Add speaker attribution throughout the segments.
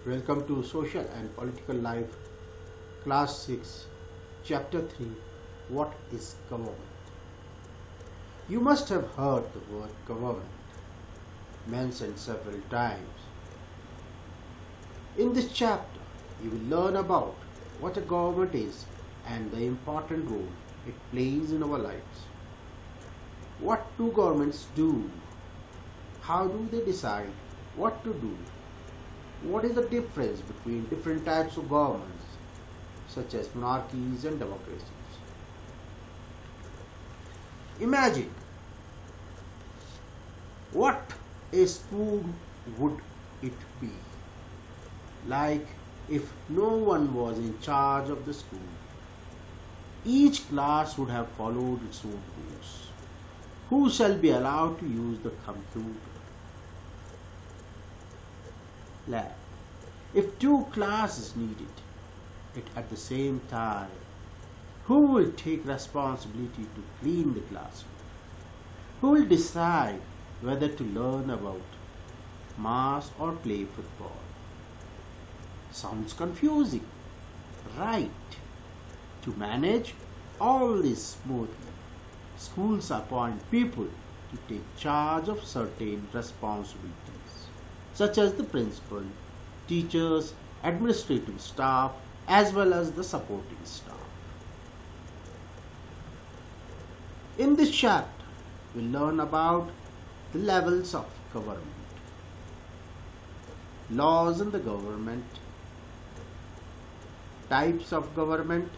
Speaker 1: Welcome to Social and Political Life, Class 6, Chapter 3. What is government? You must have heard the word government mentioned several times. In this chapter, you will learn about what a government is and the important role it plays in our lives. What do governments do? How do they decide what to do? What is the difference between different types of governments, such as monarchies and democracies? Imagine what a school would it be like if no one was in charge of the school. Each class would have followed its own rules. Who shall be allowed to use the computer? Lab. If two classes needed it at the same time, who will take responsibility to clean the classroom? Who will decide whether to learn about maths or play football? Sounds confusing, right? To manage all this smoothly, schools appoint people to take charge of certain responsibilities, such as the principal, teachers, administrative staff, as well as the supporting staff. In this chapter, we'll learn about the levels of government, laws in the government, types of government,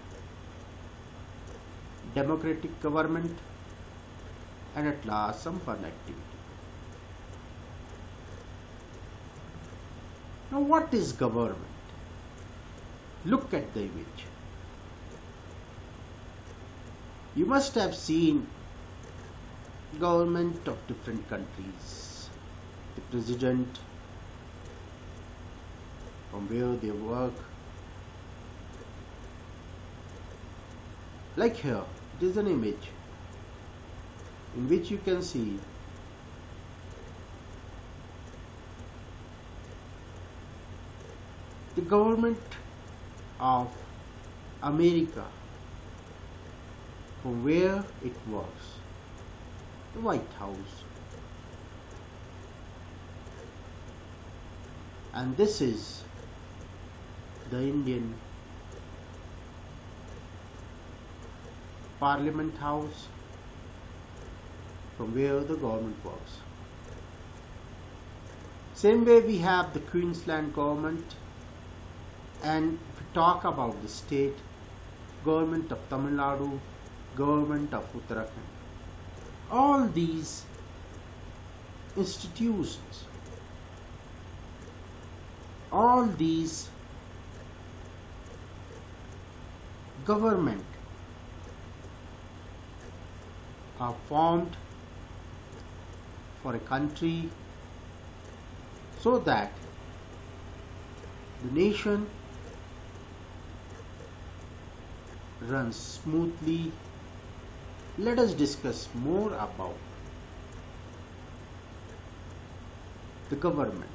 Speaker 1: democratic government, and at last some fun activity. Now, what is government? Look at the image. You must have seen government of different countries, the president, from where they work. Like here, it is an image in which you can see the government of America, from where it works, the White House. And this is the Indian Parliament House, from where the government works. Same way we have the Queensland government, and if we talk about the state, government of Tamil Nadu, government of Uttarakhand. All these institutions, all these government are formed for a country so that the nation runs smoothly. Let us discuss more about the government.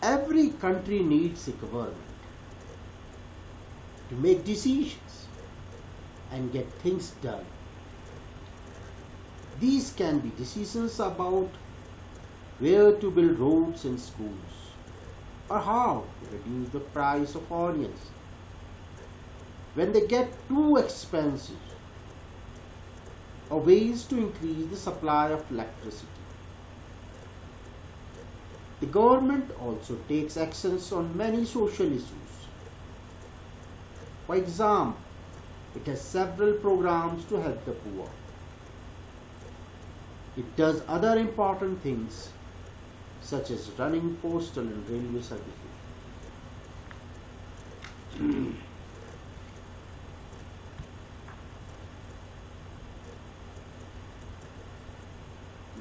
Speaker 1: Every country needs a government to make decisions and get things done. These can be decisions about where to build roads and schools, or how to reduce the price of onions when they get too expensive, or ways to increase the supply of electricity. The government also takes actions on many social issues. For example, it has several programs to help the poor. It does other important things such as running postal and railway services.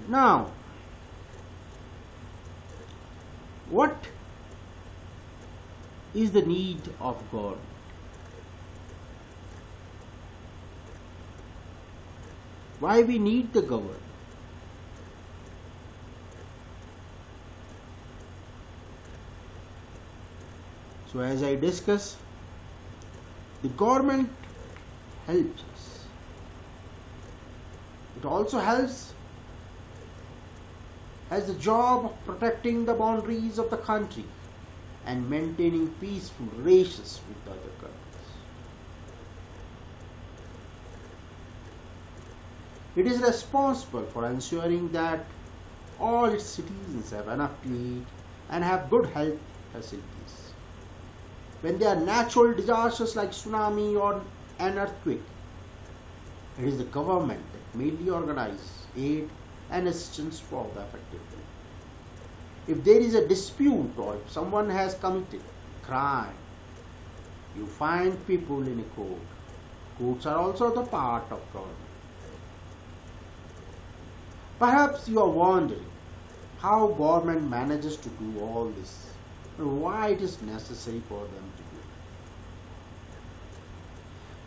Speaker 1: Now, what is the need of God? Why we need the government? So as I discuss, the government helps us. It also helps as the job of protecting the boundaries of the country and maintaining peaceful relations with the other countries. It is responsible for ensuring that all its citizens have enough to eat and have good health facilities. When there are natural disasters like tsunami or an earthquake, it is the government that mainly organizes aid and assistance for the affected people. If there is a dispute or if someone has committed crime, you find people in a court. Courts are also the part of government. Perhaps you are wondering how government manages to do all this and why it is necessary for them to do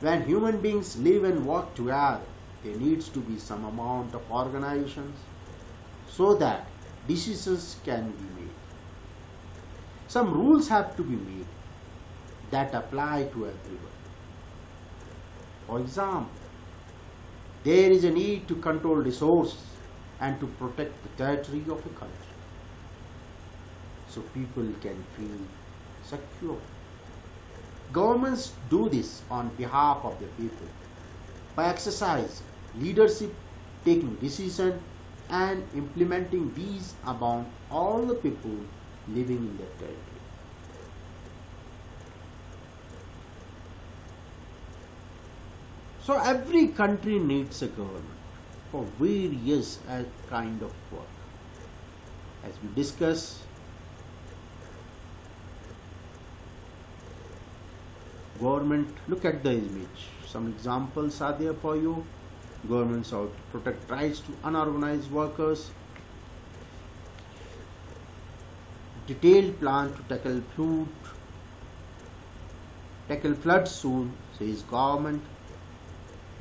Speaker 1: it. When human beings live and work together, there needs to be some amount of organizations so that decisions can be made. Some rules have to be made that apply to everyone. For example, there is a need to control resources and to protect the territory of a country so people can feel secure. Governments do this on behalf of the people by exercising leadership, taking decisions and implementing these among all the people living in that territory. So every country needs a government for various kind of work. As we discuss, government, look at the image. Some examples are there for you. Governments are to protect rights to unorganized workers. Detailed plan to tackle floods soon, says government.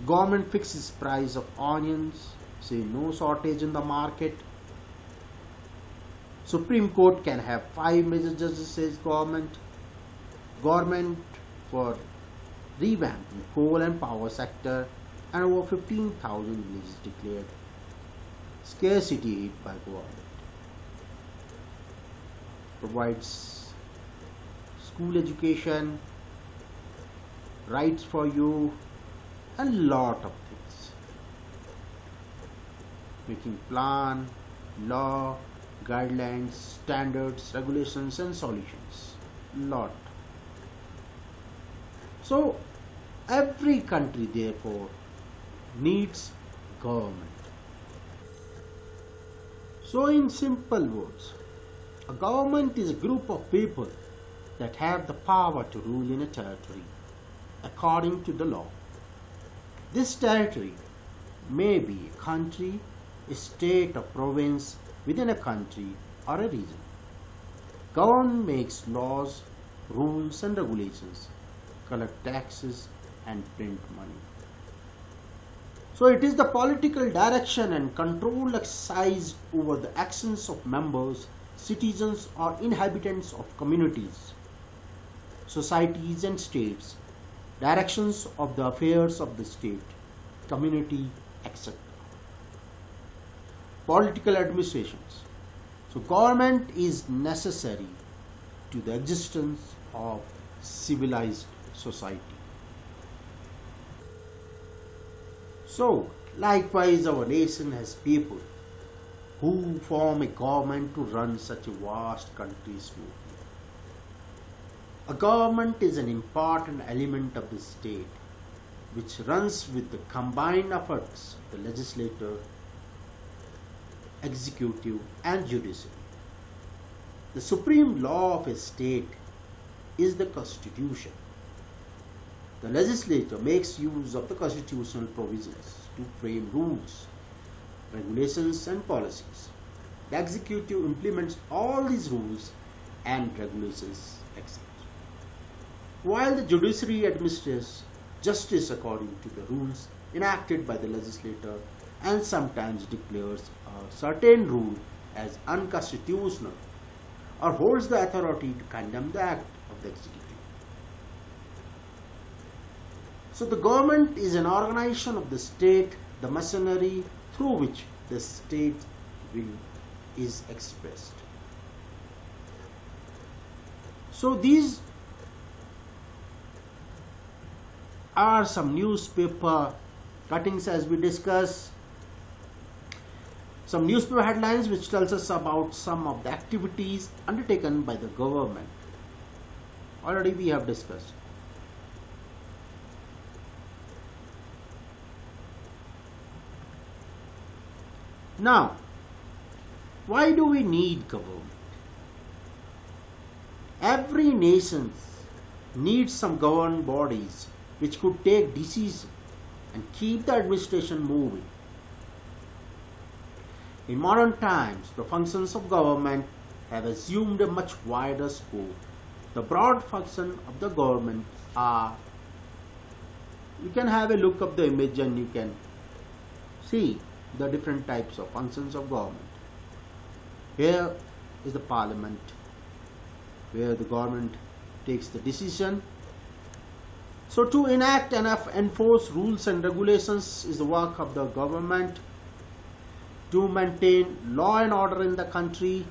Speaker 1: Government fixes price of onions, say no shortage in the market. Supreme Court can have 5 major judges, says government. Government for revamping coal and power sector, and over 15,000 villages declared scarcity aid by government. Provides school education, rights for you, and lot of things. Making plan, law, guidelines, standards, regulations and solutions. Lot. So every country therefore needs government. So in simple words, a government is a group of people that have the power to rule in a territory according to the law. This territory may be a country, a state or province within a country or a region. Government makes laws, rules and regulations, collect taxes and print money. So it is the political direction and control exercised over the actions of members, citizens or inhabitants of communities, societies and states, directions of the affairs of the state, community, etc. Political administrations. So government is necessary to the existence of civilized society. So likewise our nation has people who form a government to run such a vast country smoothly. A government is an important element of the state which runs with the combined efforts of the legislature, executive and judiciary. The supreme law of a state is the constitution. The legislature makes use of the constitutional provisions to frame rules, regulations and policies. The executive implements all these rules and regulations, etc. While the judiciary administers justice according to the rules enacted by the legislature and sometimes declares a certain rule as unconstitutional or holds the authority to condemn the act of the executive. So the government is an organization of the state, the machinery through which the state will is expressed. So these are some newspaper cuttings as we discuss. Some newspaper headlines which tells us about some of the activities undertaken by the government. Already we have discussed. Now, why do we need government? Every nation needs some government bodies which could take decisions and keep the administration moving. In modern times, the functions of government have assumed a much wider scope. The broad functions of the government are, you can have a look of the image and you can see the different types of functions of government. Here is the parliament, where the government takes the decision. So to enact and enforce rules and regulations is the work of the government. To maintain law and order in the country,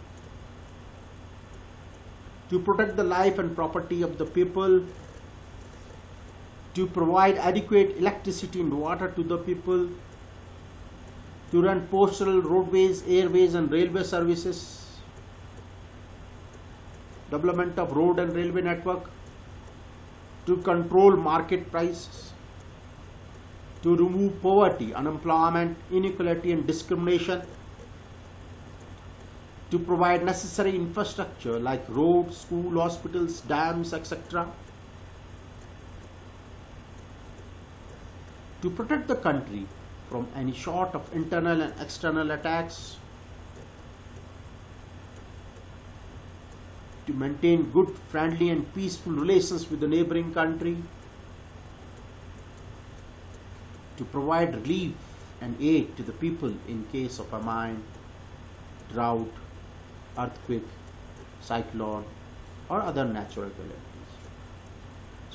Speaker 1: to protect the life and property of the people, to provide adequate electricity and water to the people, to run postal, roadways, airways and railway services, development of road and railway network, to control market prices, to remove poverty, unemployment, inequality and discrimination, to provide necessary infrastructure like roads, schools, hospitals, dams, etc., to protect the country from any sort of internal and external attacks, to maintain good, friendly and peaceful relations with the neighboring country, to provide relief and aid to the people in case of famine, drought, earthquake, cyclone or other natural calamities.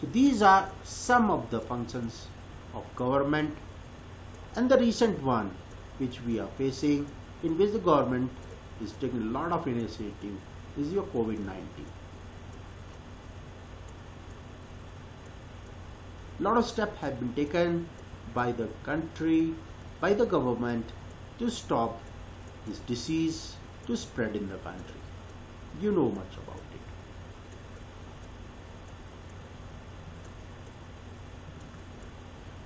Speaker 1: So these are some of the functions of government, and the recent one which we are facing, in which the government is taking a lot of initiative, is your COVID-19. A lot of steps have been taken by the country, by the government, to stop this disease to spread in the country. You know much about it.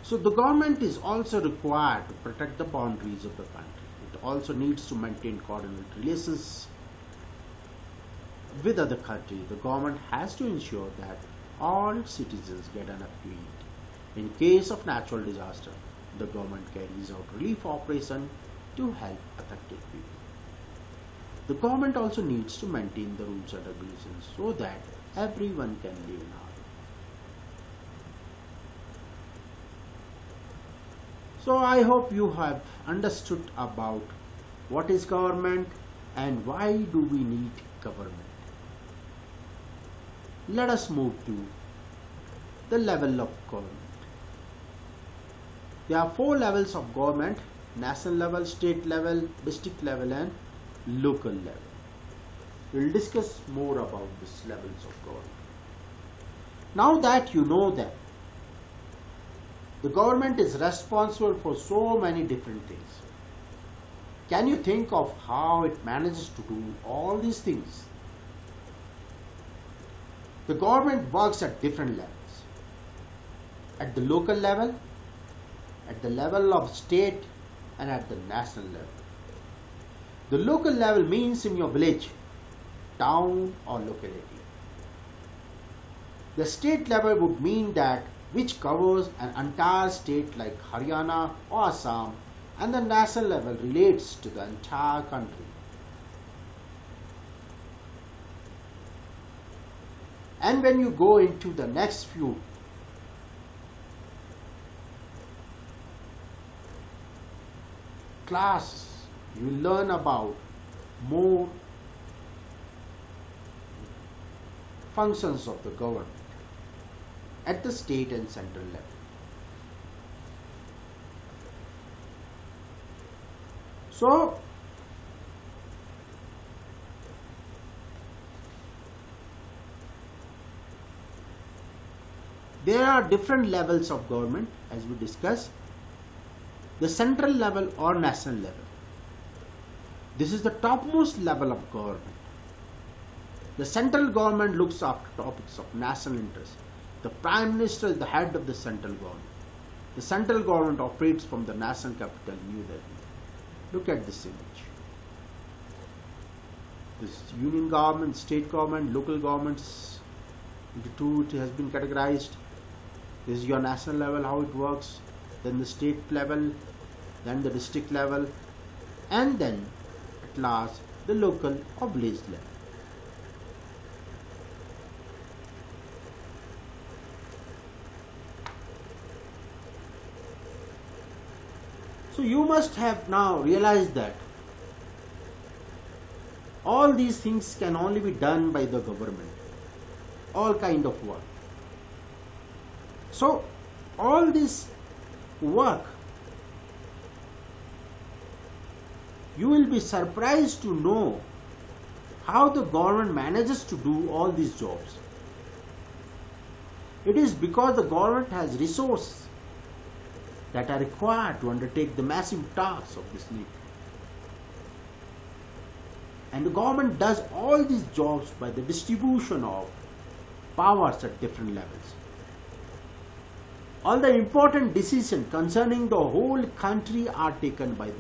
Speaker 1: So the government is also required to protect the boundaries of the country. It also needs to maintain coordinated relations with other countries. The government has to ensure that all its citizens get enough to eat. In case of natural disaster, the government carries out relief operations to help affected people. The government also needs to maintain the rules and regulations so that everyone can live in harmony. So I hope you have understood about what is government and why do we need government. Let us move to the level of government. There are 4 levels of government: national level, state level, district level and local level. We will discuss more about these levels of government. Now that you know that the government is responsible for so many different things, can you think of how it manages to do all these things? The government works at different levels. At the local level, at the level of state and at the national level. The local level means in your village, town or locality. The state level would mean that which covers an entire state like Haryana or Assam, and the national level relates to the entire country. And when you go into the next few classes, you will learn about more functions of the government at the state and central level. So, there are different levels of government as we discussed. The central level or national level. This is the topmost level of government. The central government looks after topics of national interest. The Prime Minister is the head of the central government. The central government operates from the national capital, New Delhi. Look at this image. This union government, state government, local governments, into two it has been categorized. This is your national level, how it works, then the state level, then the district level, and then at last the local or village level. So you must have now realized that all these things can only be done by the government, all kind of work. So all this work, you will be surprised to know how the government manages to do all these jobs. It is because the government has resources that are required to undertake the massive tasks of this nature. And the government does all these jobs by the distribution of powers at different levels. All the important decisions concerning the whole country are taken by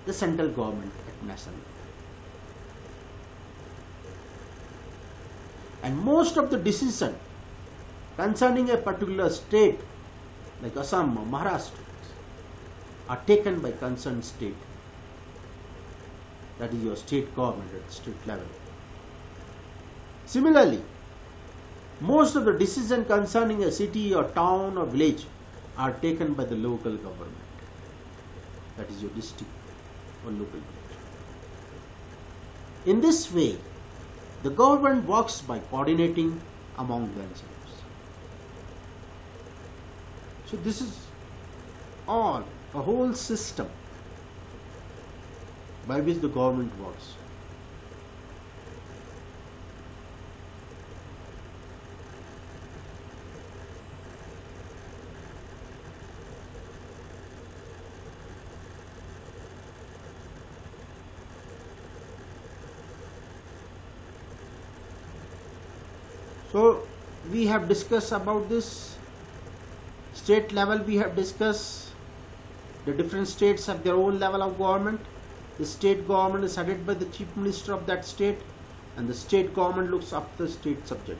Speaker 1: the central government at national level. And most of the decisions concerning a particular state like Assam or Maharashtra are taken by concerned state. That is your state government at the state level. Similarly, most of the decisions concerning a city or town or village are taken by the local government. That is your district or local village. In this way, the government works by coordinating among themselves. So this is all a whole system by which the government works. So we have discussed about this. State level we have discussed. The different states have their own level of government. The state government is headed by the chief minister of that state, and the state government looks after the state subject.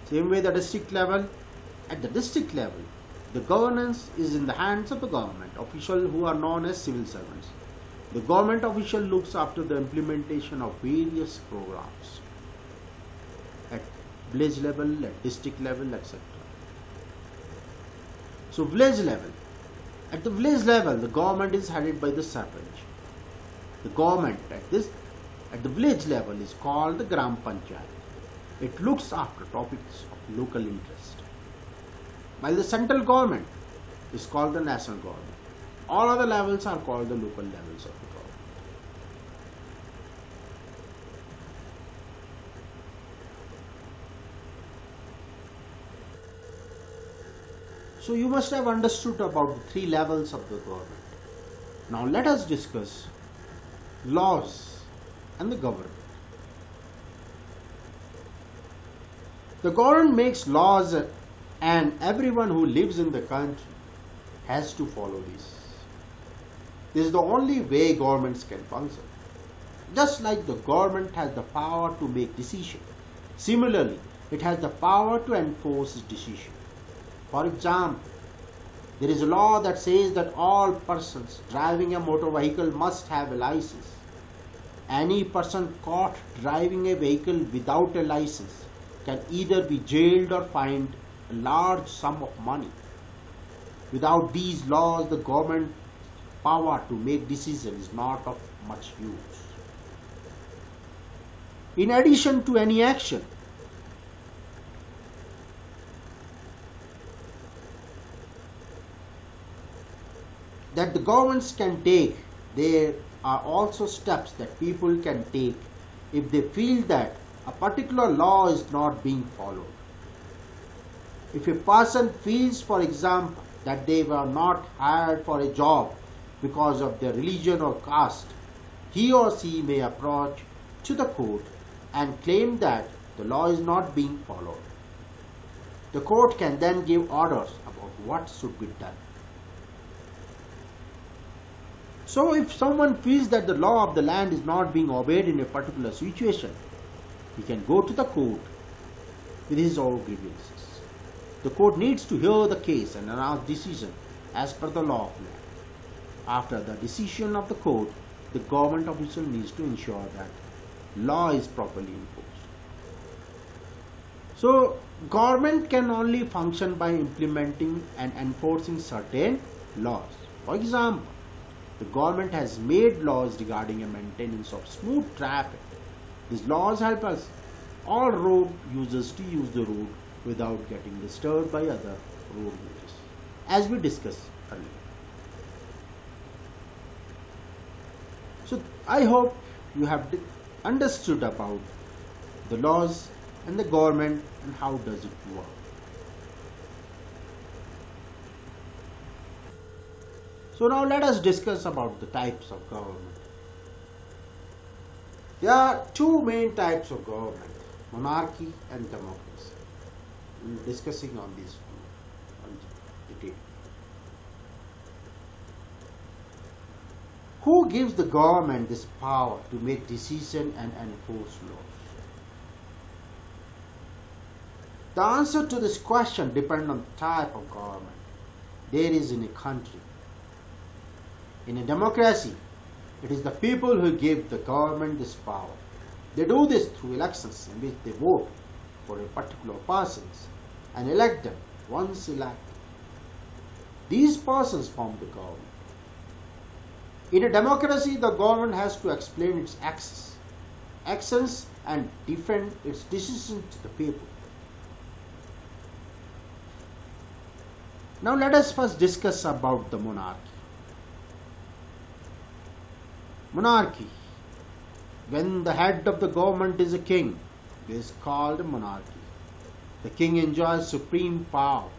Speaker 1: Same way the district level. At the district level, the governance is in the hands of the government officials who are known as civil servants. The government official looks after the implementation of various programs at village level, at district level, etc. So village level. At the village level, the government is headed by the suffrage. The government at the village level is called the Gram Panchayat. It looks after topics of local interest. While the central government is called the national government. All other levels are called the local levels of the government. So you must have understood about the three levels of the government. Now let us discuss laws and the government. The government makes laws and everyone who lives in the country has to follow this. This is the only way governments can function. Just like the government has the power to make decisions, similarly, it has the power to enforce its decision. For example, there is a law that says that all persons driving a motor vehicle must have a license. Any person caught driving a vehicle without a license can either be jailed or fined a large sum of money. Without these laws, the government's power to make decisions is not of much use. In addition to any action that the governments can take, there are also steps that people can take if they feel that a particular law is not being followed. If a person feels, for example, that they were not hired for a job because of their religion or caste, he or she may approach to the court and claim that the law is not being followed. The court can then give orders about what should be done. So if someone feels that the law of the land is not being obeyed in a particular situation, he can go to the court with his or her grievances. The court needs to hear the case and announce decision as per the law of land. After the decision of the court, the government official needs to ensure that law is properly enforced. So, government can only function by implementing and enforcing certain laws. For example, the government has made laws regarding the maintenance of smooth traffic. These laws help us, all road users, to use the road without getting disturbed by other road users, as we discussed earlier. So I hope you have understood about the laws and the government and how does it work. So now let us discuss about the types of government. There are two main types of government, monarchy and democracy. We will be discussing on these in detail. Who gives the government this power to make decisions and enforce laws? The answer to this question depends on the type of government there is in a country. In a democracy, it is the people who give the government this power. They do this through elections in which they vote for a particular persons and elect them. Once elected, these persons form the government. In a democracy, the government has to explain its actions and defend its decisions to the people. Now let us first discuss about the monarchy. Monarchy. When the head of the government is a king, it is called a monarchy. The king enjoys supreme power.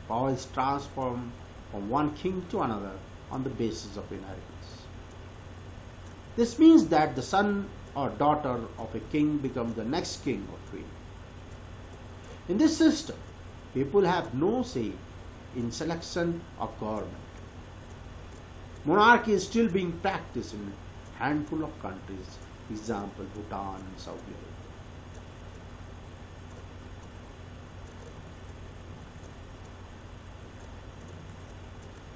Speaker 1: Power is transformed from one king to another on the basis of inheritance. This means that the son or daughter of a king becomes the next king or queen. In this system, people have no say in selection of government. Monarchy is still being practiced in a handful of countries, example Bhutan and Saudi Arabia.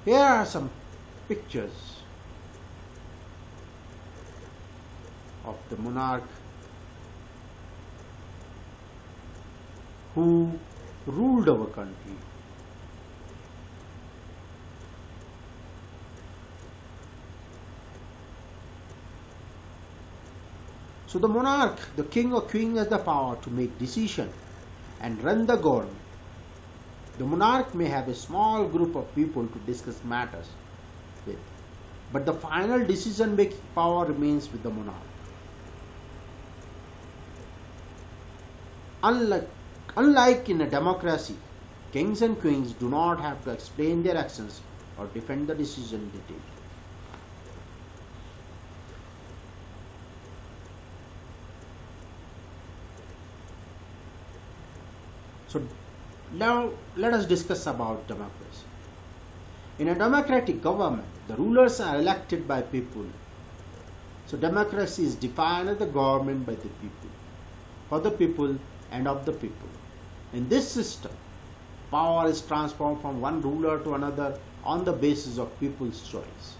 Speaker 1: Here are some pictures of the monarch who ruled our country. So the monarch, the king or queen, has the power to make decisions and run the government. The monarch may have a small group of people to discuss matters with, but the final decision-making power remains with the monarch. Unlike in a democracy, kings and queens do not have to explain their actions or defend the decision they take. So now let us discuss about democracy. In a democratic government, the rulers are elected by people. So democracy is defined as the government by the people, for the people and of the people. In this system, power is transformed from one ruler to another on the basis of people's choice.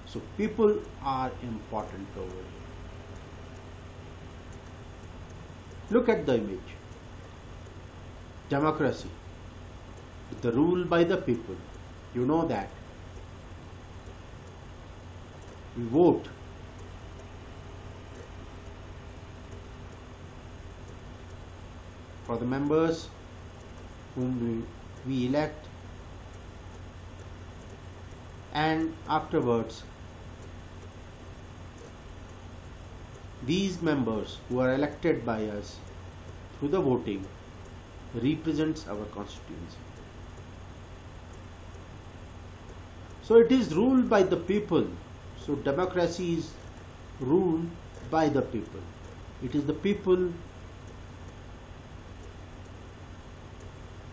Speaker 1: So people are important over here. Look at the image. Democracy, the rule by the people. You know that. We vote. for the members whom we elect, and afterwards these members who are elected by us through the voting represents our constituency. So it is ruled by the people. So democracy is ruled by the people. It is the people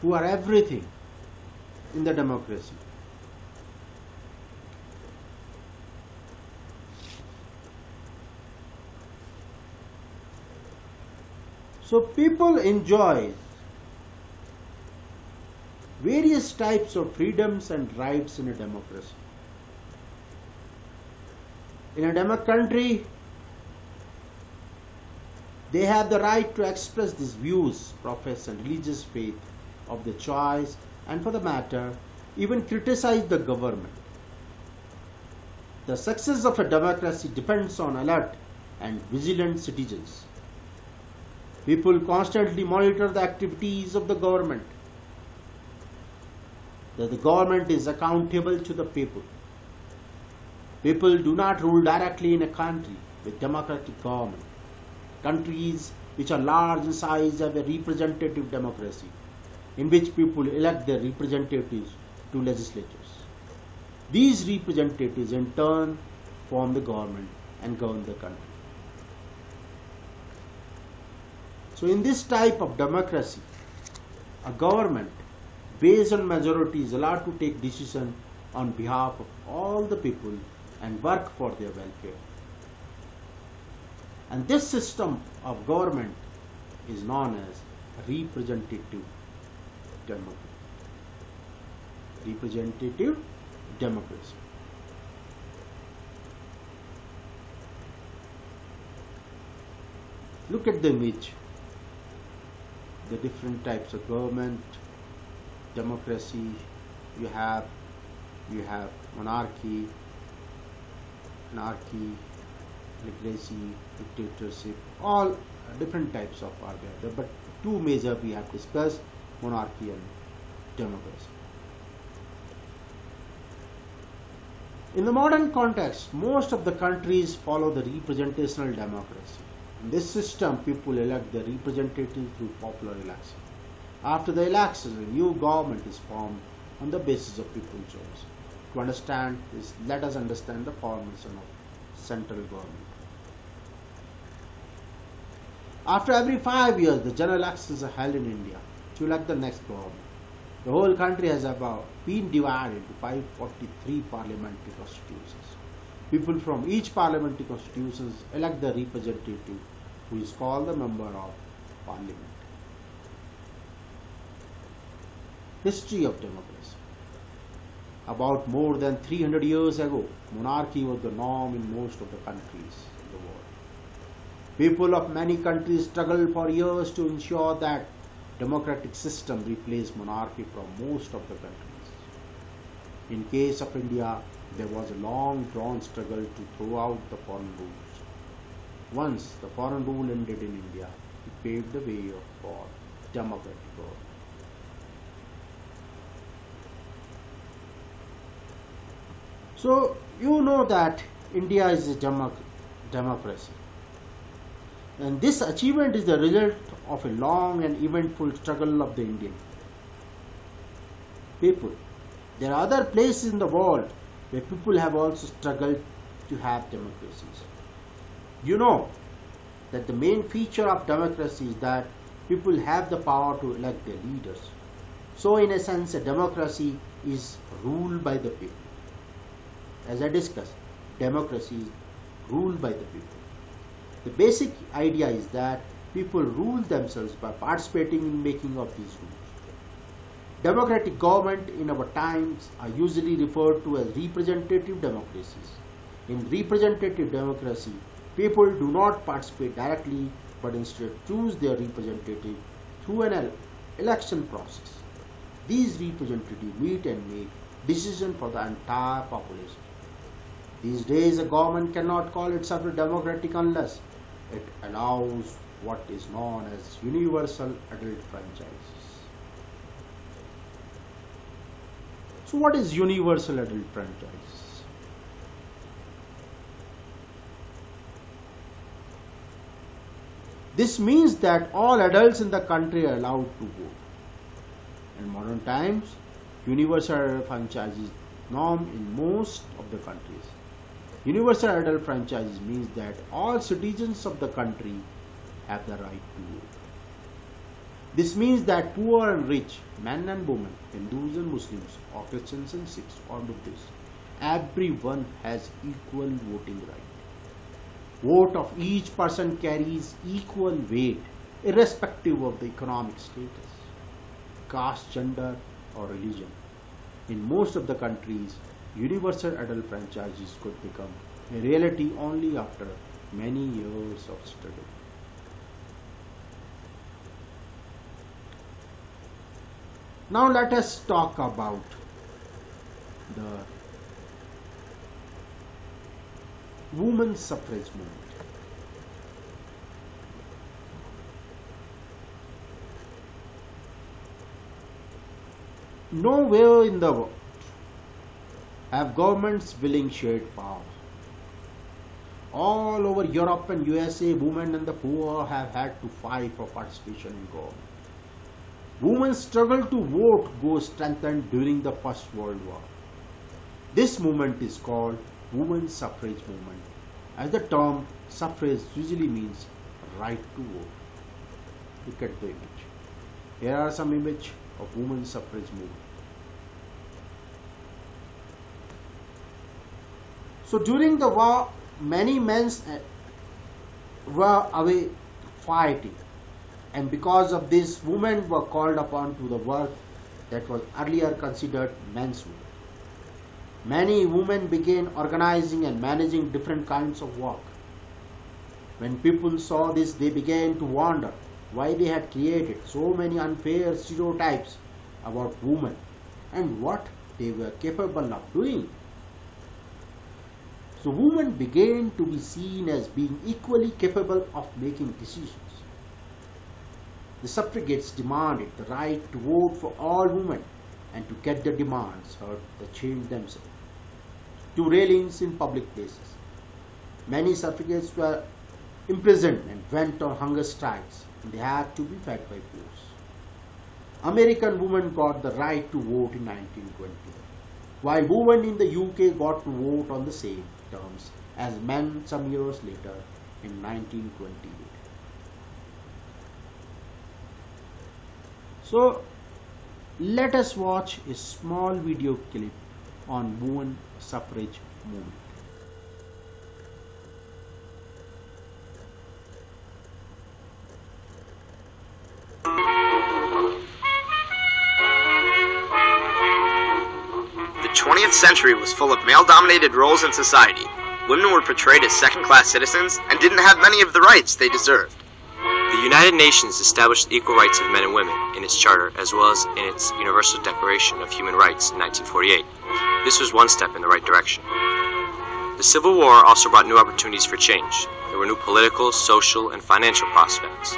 Speaker 1: who are everything in the democracy. So people enjoy various types of freedoms and rights in a democracy. In a democratic country, they have the right to express these views, profess and religious faith of their choice, and for the matter, even criticize the government. The success of a democracy depends on alert and vigilant citizens. People constantly monitor the activities of the government. That the government is accountable to the people. People do not rule directly in a country with democratic government. Countries which are large in size have a representative democracy in which people elect their representatives to legislatures. These representatives in turn form the government and govern the country. So in this type of democracy, a government based on majority is allowed to take decision on behalf of all the people and work for their welfare. And this system of government is known as representative democracy. Representative democracy. Look at the image. The different types of government, democracy, you have monarchy, democracy, dictatorship, all different types of are there. But two major we have discussed, monarchy and democracy. In the modern context, most of the countries follow the representational democracy. In this system, people elect their representatives through popular election. After the election, a new government is formed on the basis of people's choice. To understand this, let us understand the formation of central government. After every 5 years, the general elections are held in India to elect the next government. The whole country has about been divided into 543 parliamentary constituencies. People from each parliamentary constitution elect the representative who is called the member of parliament. History of democracy. About more than 300 years ago, monarchy was the norm in most of the countries in the world. People of many countries struggled for years to ensure that democratic system replaced monarchy from most of the countries. In case of India, there was a long drawn struggle to throw out the foreign rules. Once the foreign rule ended in India, it paved the way for democratic government. So you know that India is a democracy. And this achievement is the result of a long and eventful struggle of the Indian people. There are other places in the world where people have also struggled to have democracies. You know that the main feature of democracy is that people have the power to elect their leaders. So in a sense, a democracy is ruled by the people. As I discussed, democracy is ruled by the people. The basic idea is that people rule themselves by participating in making of these rules. Democratic government in our times are usually referred to as representative democracies. In representative democracy, people do not participate directly but instead choose their representative through an election process. These representatives meet and make decisions for the entire population. These days, a government cannot call itself a democratic unless it allows what is known as universal adult franchises. So what is universal adult franchise? This means that all adults in the country are allowed to vote. In modern times, universal adult franchise is norm in most of the countries. Universal adult franchise means that all citizens of the country have the right to vote. This means that poor and rich, men and women, Hindus and Muslims, or Christians and Sikhs, or Buddhists, everyone has equal voting right. Vote of each person carries equal weight, irrespective of the economic status, caste, gender, or religion. In most of the countries, universal adult franchises could become a reality only after many years of struggle. Now let us talk about the women's suffrage movement. Nowhere in the world have governments willing shared power. All over Europe and USA, women and the poor have had to fight for participation in government. Women's struggle to vote was strengthened during the First World War. This movement is called women's suffrage movement, as the term suffrage usually means right to vote. Look at the image. Here are some images of women's suffrage movement. So during the war, many men were away fighting, and because of this, women were called upon to the work that was earlier considered men's work. Many women began organizing and managing different kinds of work. When people saw this, they began to wonder why they had created so many unfair stereotypes about women and what they were capable of doing. So women began to be seen as being equally capable of making decisions. The suffragettes demanded the right to vote for all women, and to get their demands heard, they changed themselves to railings in public places. Many suffragettes were imprisoned and went on hunger strikes, and they had to be fed by force. American women got the right to vote in 1920, while women in the UK got to vote on the same terms as men some years later in 1928. So let us watch a small video clip on women suffrage movement.
Speaker 2: The 20th century was full of male-dominated roles in society. Women were portrayed as second-class citizens and didn't have many of the rights they deserved. The United Nations established the equal rights of men and women in its charter, as well as in its Universal Declaration of Human Rights in 1948. This was one step in the right direction. The Civil War also brought new opportunities for change. There were new political, social, and financial prospects.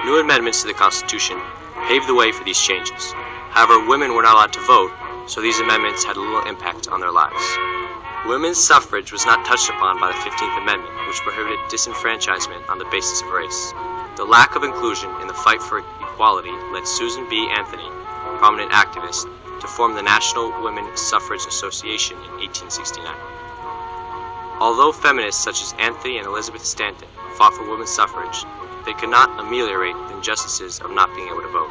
Speaker 2: New amendments to the Constitution paved the way for these changes. However, women were not allowed to vote, so these amendments had little impact on their lives. Women's suffrage was not touched upon by the 15th Amendment, which prohibited disenfranchisement on the basis of race. The lack of inclusion in the fight for equality led Susan B. Anthony, a prominent activist, to form the National Women's Suffrage Association in 1869. Although feminists such as Anthony and Elizabeth Stanton fought for women's suffrage, they could not ameliorate the injustices of not being able to vote.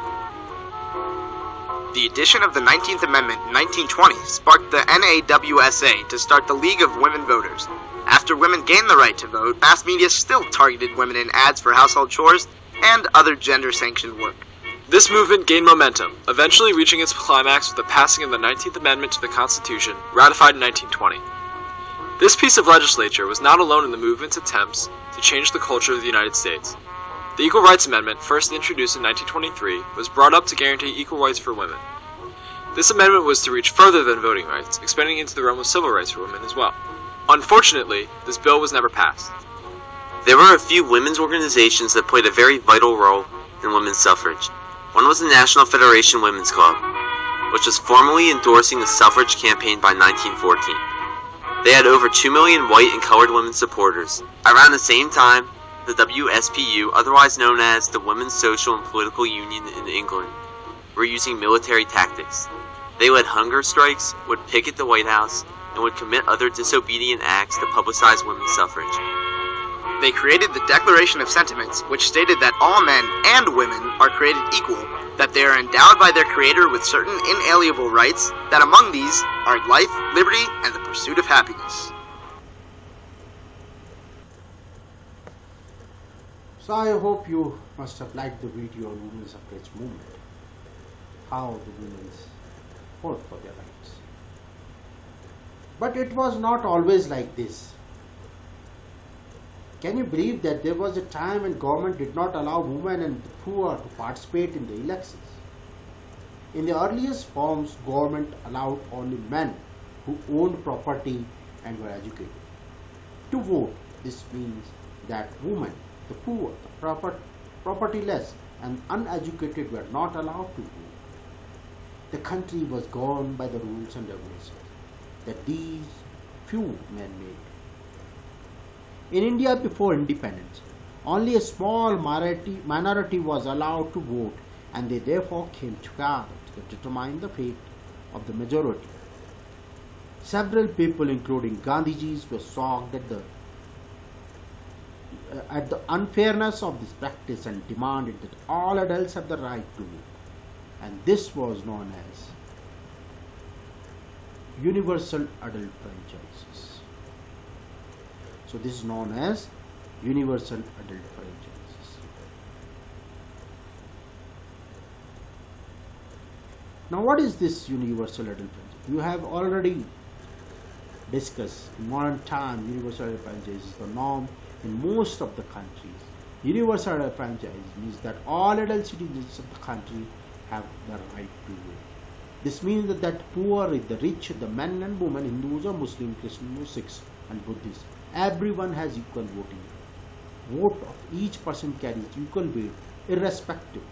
Speaker 2: The addition of the 19th Amendment in 1920 sparked the NAWSA to start the League of Women Voters. After women gained the right to vote, mass media still targeted women in ads for household chores and other gender-sanctioned work.
Speaker 3: This movement gained momentum, eventually reaching its climax with the passing of the 19th Amendment to the Constitution, ratified in 1920. This piece of legislation was not alone in the movement's attempts to change the culture of the United States. The Equal Rights Amendment, first introduced in 1923, was brought up to guarantee equal rights for women. This amendment was to reach further than voting rights, expanding into the realm of civil rights for women as well. Unfortunately, this bill was never passed.
Speaker 2: There were a few women's organizations that played a very vital role in women's suffrage. One was the National Federation Women's Club, which was formally endorsing the suffrage campaign by 1914. They had over 2 million white and colored women supporters. Around the same time, the WSPU, otherwise known as the Women's Social and Political Union in England, were using military tactics. They led hunger strikes, would picket the White House, and would commit other disobedient acts to publicize women's suffrage.
Speaker 4: They created the Declaration of Sentiments, which stated that all men and women are created equal, that they are endowed by their Creator with certain inalienable rights, that among these are life, liberty, and the pursuit of happiness.
Speaker 1: So I hope you must have liked the video on women's suffrage movement, how the women fought for their rights. But it was not always like this. Can you believe that there was a time when government did not allow women and the poor to participate in the elections? In the earliest forms, government allowed only men who owned property and were educated to vote. This means that women, the poor, the propertyless and uneducated were not allowed to vote. The country was governed by the rules and regulations that these few men made. In India before independence, only a small minority was allowed to vote, and they therefore came together to determine the fate of the majority. Several people, including Gandhiji, were shocked at the unfairness of this practice and demanded that all adults have the right to vote. And this was known as universal adult franchises. So this is known as universal adult franchises. Now what is this universal adult franchise? You have already discussed in modern time universal adult franchise is the norm in most of the countries. Universal adult franchise means that all adult citizens of the country have the right to vote. This means that poor, the rich, the men and women, Hindus or Muslims, Christians or Sikhs and Buddhists, everyone has equal voting. Vote of each person carries equal weight irrespective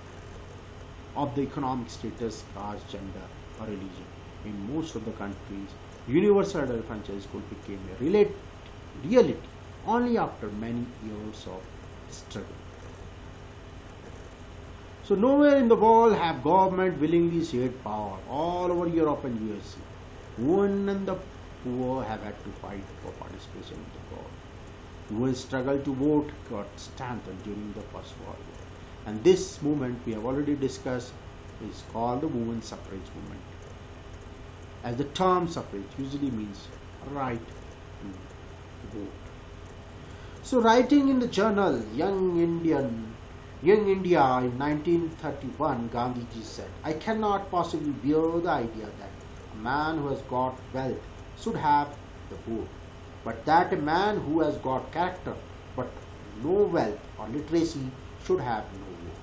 Speaker 1: of the economic status, caste, gender or religion. In most of the countries, universal adult franchise became a reality only after many years of struggle. So nowhere in the world have government willingly shared power. All over Europe and USA, women and the poor have had to fight for participation in the war. Women's struggle to vote got strengthened during the First World War. And this movement we have already discussed is called the women's suffrage movement. As the term suffrage usually means right to vote. So writing in the journal Young India in 1931, Gandhiji said, "I cannot possibly bear the idea that a man who has got wealth should have the vote, but that a man who has got character but no wealth or literacy should have no vote,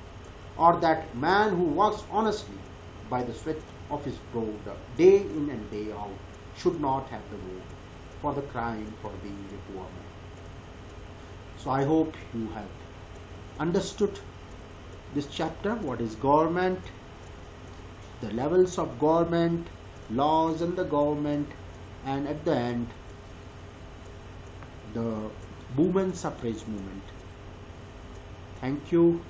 Speaker 1: or that man who works honestly by the sweat of his brow day in and day out should not have the vote for the crime for being a poor man." So I hope you have understood this chapter, what is government, the levels of government, laws and the government, and at the end the women's suffrage movement. Thank you,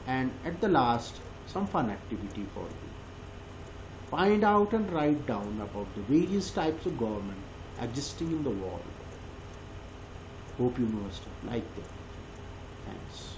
Speaker 1: and at the last some fun activity for you. Find out and write down about the various types of government existing in the world. Hope you must have liked it. Thanks.